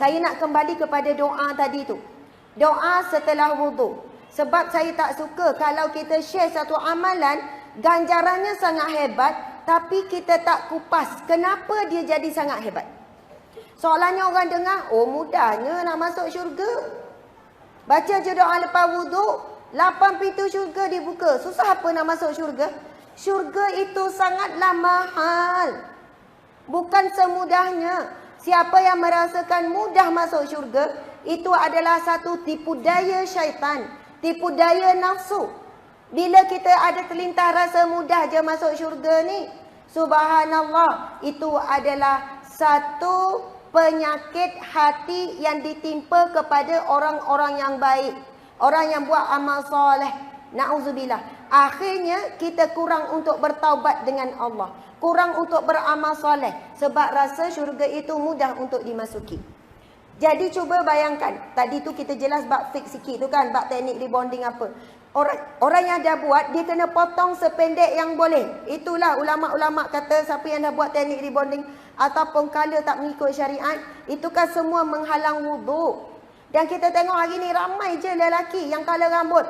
Saya nak kembali kepada doa tadi tu. Doa setelah wuduk. Sebab saya tak suka kalau kita share satu amalan, ganjarannya sangat hebat, tapi kita tak kupas kenapa dia jadi sangat hebat. Soalannya orang dengar, oh mudahnya nak masuk syurga. Baca je doa lepas wuduk, 8 pintu syurga dibuka. Susah apa nak masuk syurga? Syurga itu sangatlah mahal. Bukan semudahnya. Siapa yang merasakan mudah masuk syurga, itu adalah satu tipu daya syaitan, tipu daya nafsu. Bila kita ada terlintas rasa mudah je masuk syurga ni, subhanallah, itu adalah satu penyakit hati yang ditimpa kepada orang-orang yang baik, orang yang buat amal soleh. Na'udzubillah. Akhirnya kita kurang untuk bertaubat dengan Allah, kurang untuk beramal soleh, sebab rasa syurga itu mudah untuk dimasuki. Jadi cuba bayangkan, tadi tu kita jelas bab fix sikit tu kan, bab teknik rebonding apa. Orang yang dah buat, dia kena potong sependek yang boleh. Itulah ulama-ulama kata, siapa yang dah buat teknik rebonding ataupun color tak mengikut syariat, itu kan semua menghalang wuduk. Dan kita tengok hari ni ramai je lelaki yang color rambut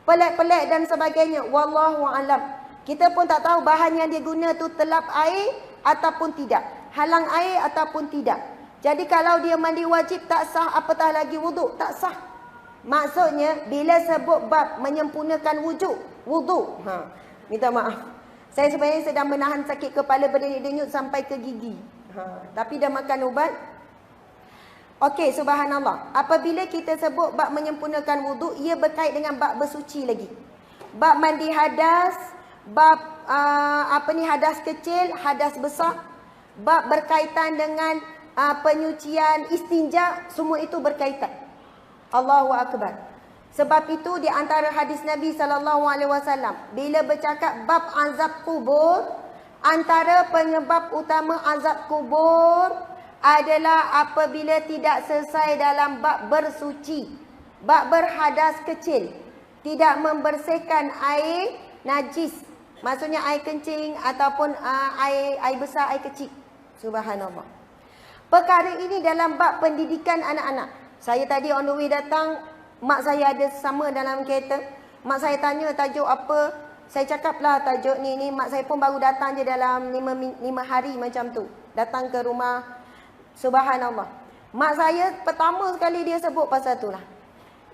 pelik-pelik dan sebagainya. Wallahu a'lam. Kita pun tak tahu bahan yang dia guna tu telap air ataupun tidak, halang air ataupun tidak. Jadi kalau dia mandi wajib tak sah, apatah lagi wuduk tak sah. Maksudnya bila sebut bab menyempurnakan wuduk, minta maaf, saya sebenarnya sedang menahan sakit kepala berdenyut-denyut sampai ke gigi. Tapi dah makan ubat. Okey, subhanallah. Apabila kita sebut bab menyempurnakan wuduk, ia berkait dengan bab bersuci lagi. Bab mandi hadas, bab hadas kecil, hadas besar, bab berkaitan dengan penyucian istinja, semua itu berkaitan. Allahu akbar. Sebab itu di antara hadis Nabi SAW, bila bercakap bab azab kubur, antara penyebab utama azab kubur adalah apabila tidak selesai dalam bab bersuci, bab berhadas kecil, tidak membersihkan air najis, maksudnya air kencing ataupun air besar, air kecil. Subhanallah. Perkara ini dalam bab pendidikan anak-anak. Saya tadi on the way datang, mak saya ada sama dalam kereta. Mak saya tanya tajuk apa, saya cakaplah tajuk ni. Mak saya pun baru datang je dalam 5 hari macam tu, datang ke rumah. Subhanallah. Mak saya pertama sekali dia sebut pasal tu lah.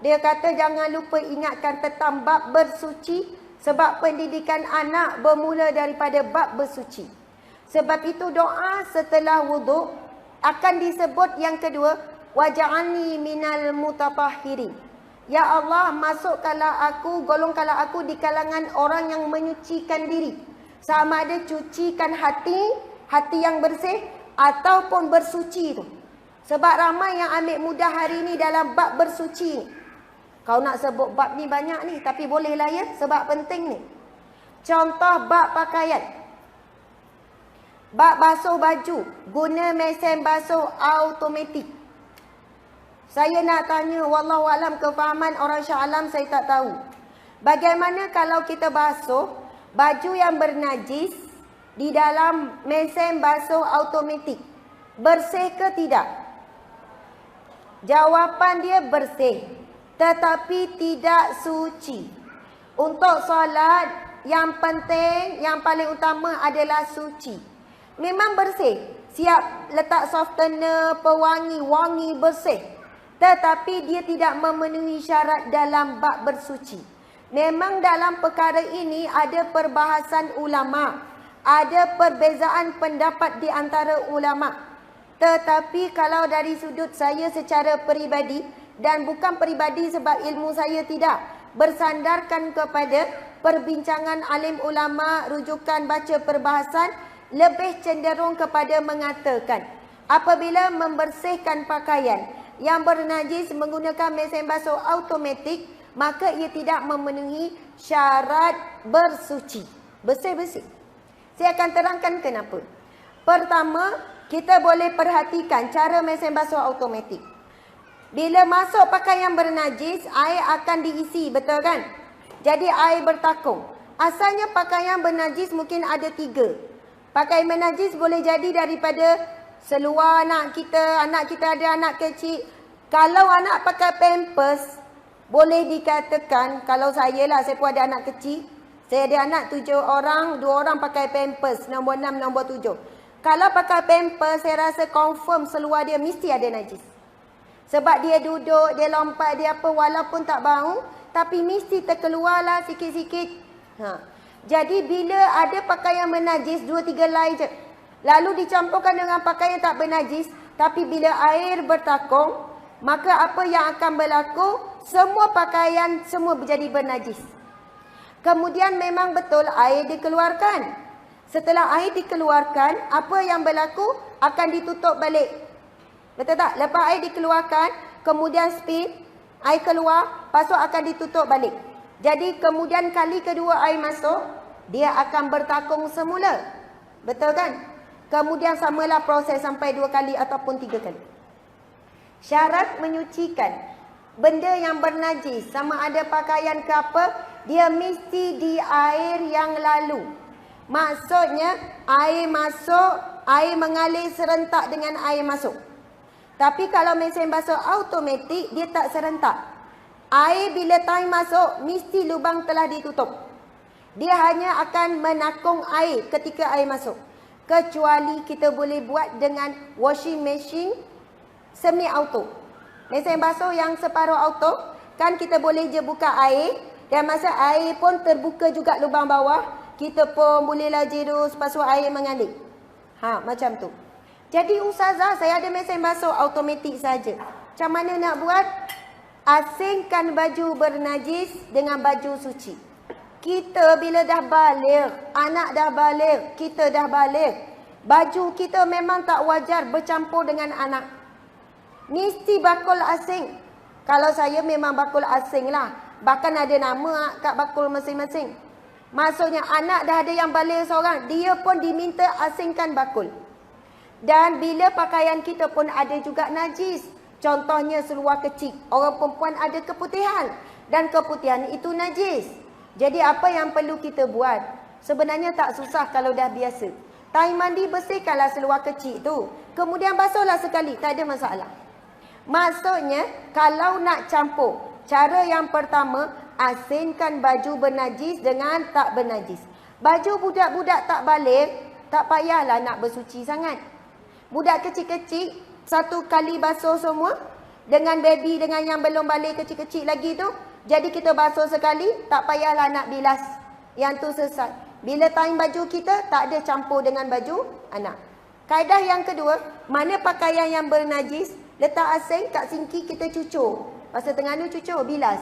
Dia kata jangan lupa ingatkan tentang bab bersuci, sebab pendidikan anak bermula daripada bab bersuci. Sebab itu doa setelah wuduk akan disebut yang kedua, waj'alni minal mutatahhirin. Ya Allah, masukkanlah aku, golongkanlah aku di kalangan orang yang menyucikan diri. Sama ada cucikan hati yang bersih ataupun bersuci tu. Sebab ramai yang ambil mudah hari ni dalam bab bersuci ni. Kau nak sebut bab ni banyak ni, tapi bolehlah ya, sebab penting ni. Contoh bab pakaian. Bab basuh baju, guna mesin basuh automatik. Saya nak tanya, wallahualam, kefahaman orang Shah Alam saya tak tahu. Bagaimana kalau kita basuh baju yang bernajis di dalam mesin basuh automatik? Bersih ke tidak? Jawapan dia bersih, tetapi tidak suci. Untuk solat, yang penting, yang paling utama adalah suci. Memang bersih, siap letak softener, pewangi, wangi, bersih. Tetapi dia tidak memenuhi syarat dalam bab bersuci. Memang dalam perkara ini ada perbahasan ulama, ada perbezaan pendapat di antara ulama. Tetapi kalau dari sudut saya secara peribadi, dan bukan peribadi sebab ilmu saya tidak, bersandarkan kepada perbincangan alim ulama, rujukan baca perbahasan, lebih cenderung kepada mengatakan apabila membersihkan pakaian yang bernajis menggunakan mesin basuh automatik, maka ia tidak memenuhi syarat bersuci. Bersih-bersih. Saya akan terangkan kenapa. Pertama, kita boleh perhatikan cara mesin basuh automatik. Bila masuk pakaian bernajis, air akan diisi, betul kan? Jadi air bertakung. Asalnya pakaian bernajis mungkin ada 3. Pakaian bernajis boleh jadi daripada seluar anak kita ada anak kecil. Kalau anak pakai pampers, boleh dikatakan, kalau saya lah, saya pun ada anak kecil. Saya ada anak 7 orang, 2 orang pakai pampers, nombor 6, nombor 7. Kalau pakai pampers, saya rasa confirm seluar dia mesti ada najis. Sebab dia duduk, dia lompat, dia apa, walaupun tak bau, tapi mesti terkeluarlah sikit-sikit. Jadi bila ada pakaian bernajis, 2-3 helai je. Lalu dicampurkan dengan pakaian tak bernajis, tapi bila air bertakung, maka apa yang akan berlaku? Semua pakaian semua menjadi bernajis. Kemudian memang betul air dikeluarkan. Setelah air dikeluarkan, apa yang berlaku? Akan ditutup balik. Betul tak? Lepas air dikeluarkan, kemudian spill, air keluar, lepas tu akan ditutup balik. Jadi kemudian kali kedua air masuk, dia akan bertakung semula. Betul kan? Kemudian samalah proses sampai 2 kali ataupun 3 kali. Syarat menyucikan benda yang bernajis, sama ada pakaian ke apa, dia mesti di air yang lalu. Maksudnya air masuk, air mengalir serentak dengan air masuk. Tapi kalau mesin basuh automatik, dia tak serentak. Air bila time masuk, mesti lubang telah ditutup. Dia hanya akan menakung air ketika air masuk. Kecuali kita boleh buat dengan washing machine semi auto. Mesin basuh yang separuh auto, kan kita boleh je buka air, dan masa air pun terbuka juga lubang bawah, kita pun bolehlah jerus, lepas tu air mengalir. Macam tu. Jadi ustazah, saya ada mesin basuh automatik saja. Macam mana nak buat? Asingkan baju bernajis dengan baju suci. Kita bila dah balik, anak dah balik, kita dah balik, baju kita memang tak wajar bercampur dengan anak. Mesti bakul asing. Kalau saya memang bakul asing lah. Bahkan ada nama kat bakul masing-masing. Maksudnya anak dah ada yang balik seorang, dia pun diminta asingkan bakul. Dan bila pakaian kita pun ada juga najis. Contohnya seluar kecil. Orang perempuan ada keputihan. Dan keputihan itu najis. Jadi apa yang perlu kita buat? Sebenarnya tak susah kalau dah biasa. Time mandi bersihkanlah seluar kecil tu. Kemudian basuhlah sekali. Tak ada masalah. Maksudnya kalau nak campur. Cara yang pertama, asingkan baju bernajis dengan tak bernajis. Baju budak-budak tak balik, tak payahlah nak bersuci sangat. Budak kecil-kecil, 1 kali basuh semua. Dengan baby, dengan yang belum balik kecil-kecil lagi tu. Jadi kita basuh sekali, tak payahlah nak bilas. Yang tu sesat. Bila time baju kita, tak ada campur dengan baju anak. Kaedah yang kedua, mana pakaian yang bernajis, letak asing kat sinki kita cucur. Masa tengah ni cucur, bilas.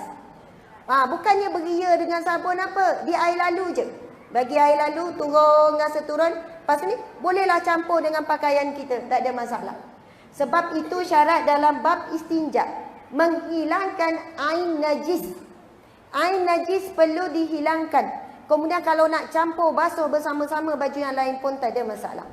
Bukannya beria dengan sabun apa, dia air lalu je. Bagi air lalu, turun dengan seturun. Lepas ni, bolehlah campur dengan pakaian kita. Tak ada masalah. Sebab itu syarat dalam bab istinja. Menghilangkan air najis. Air najis perlu dihilangkan. Kemudian kalau nak campur, basuh bersama-sama baju yang lain pun tak ada masalah.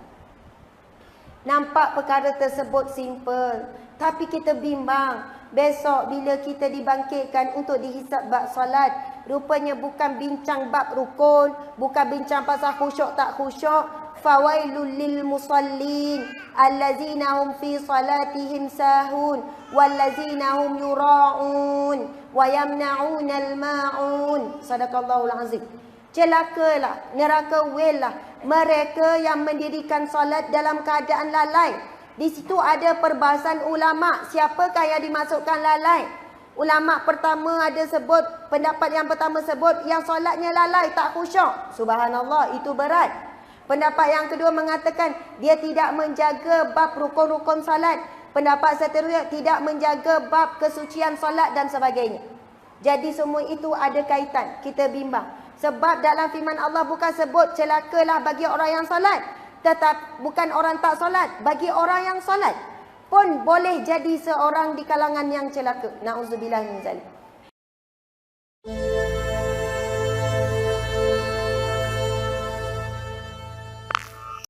Nampak perkara tersebut simple. Tapi kita bimbang. Besok bila kita dibangkitkan untuk dihisap bab solat, rupanya bukan bincang bab rukun, bukan bincang pasal khusyuk tak khusyuk. Fawailul lil musallin allazina hum fi salatihim sahun wallazina hum yura'un wa yamna'unal ma'un. Sadaqallahul azim. Celakalah, neraka well lah mereka yang mendirikan solat dalam keadaan lalai. Di situ ada perbahasan ulama, siapakah yang dimasukkan lalai. Ulama pertama ada sebut, pendapat yang pertama sebut yang solatnya lalai, tak khusyuk. Subhanallah, itu berat. Pendapat yang kedua mengatakan dia tidak menjaga bab rukun-rukun solat. Pendapat seterusnya tidak menjaga bab kesucian solat dan sebagainya. Jadi semua itu ada kaitan, kita bimbang. Sebab dalam firman Allah bukan sebut celakalah bagi orang yang solat. Tetap bukan orang tak solat. Bagi orang yang solat pun boleh jadi seorang di kalangan yang celaka. Na'udzubillah min zalik.